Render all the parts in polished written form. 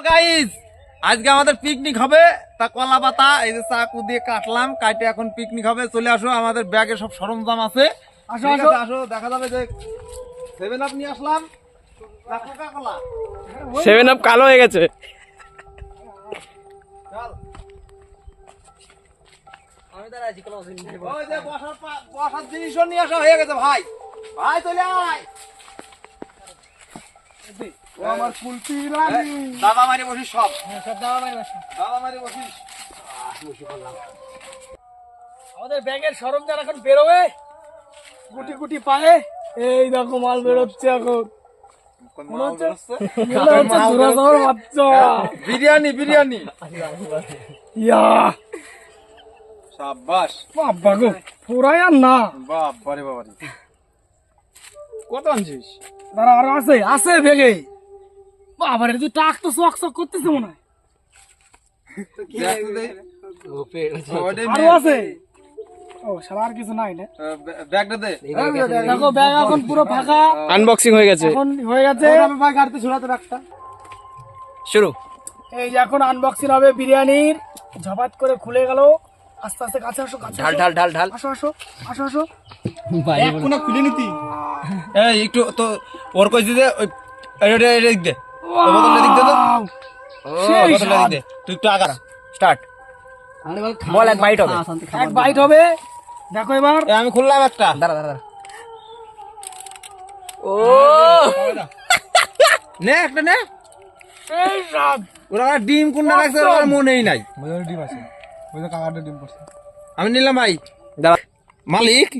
Guys আজকে আমাদের picnic হবে তা কলা পাতা এই যে চাকু দিয়ে কাটলাম কাটে এখন পিকনিক হবে চলে আসো আমাদের ব্যাগে সব সরঞ্জাম আছে আসো আসো আসো দেখা যাবে যে 7 আপ নিয়ে আসলাম কোকা কোলা 7 আপ কালো হয়ে গেছে চল আমি দাঁড়াইছি কোলা ওই যে বসার জিনিসও নিয়ে আসা হয়ে গেছে ভাই ভাই চলে আয় ও আমার কুলপি রানী দাদা মারি বসিস সব সব দাবা মারি বসে। দাদা মারি বসিস আমাদের ব্যাগের সরঞ্জাম এখন বেরোবে গুটি গুটি পায়ে এই দেখো মাল বেরোচ্ছে এখন মনে হচ্ছে জোড়াসাওয়ার বাচ্চা বিরিয়ানি বিরিয়ানি ইয়া শাবাশ বাবা গো পুরাই আর না বাপ বারে বাবারে কত আনছিস দাঁড়া আরো আছে আছে ব্যাগে বাবা রে তুই টাক তো চক চক করতেছে মনে হয় আরো আছে ও শালা আর কিছু নাই না ব্যাগটা দে দেখো ব্যাগ এখন পুরো ফাঁকা আনবক্সিং হয়ে গেছে এখন হয়ে গেছে ভাই গাড়িতে ঝুলাতে ব্যাগটা শুরু এই যে এখন আনবক্সিং হবে বিরিয়ানির ঝপাত করে খুলে গেল আস্তে আস্তে কাছে আসো কাছে ঢাল ঢাল ঢাল ঢাল আসো আসো আসো আসো এক কোনা খুলে নিতি এই একটু তো ওর কই দিতে ওই এটা দিক দে ওই বোতলটা দিক দে তো সেই বোতলটা দিক স্বাদ। দে তুই একটু আগা স্টার্ট বল এক বাইট হবে এক বাইট হবে দেখো এবার আমি খুললাম একটা দাঁড়া দাঁড়া ও নে একটা নে সেই স্বাদ ওরা ডিম কোনটা রাখছে ওর মনেই নাই ডিম আছে ওই যে কাকাটা ডিম পড়ছে আমি নিলাম ভাই দাঁড়া মালিক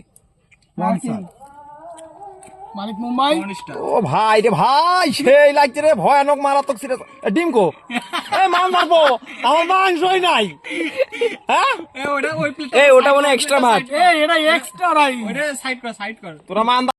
মালিক মুম্বাই ও ভাই রে ভাই সেই লাগছে রে ভয়ানক মারাত্মক সিরিয়াস ডিম কো এই মাল মারবো আমার মাংসই নাই হ্যাঁ এই ওটা মনে এক্সট্রা ভাত এই এটা এক্সট্রা রাইস তোরা মান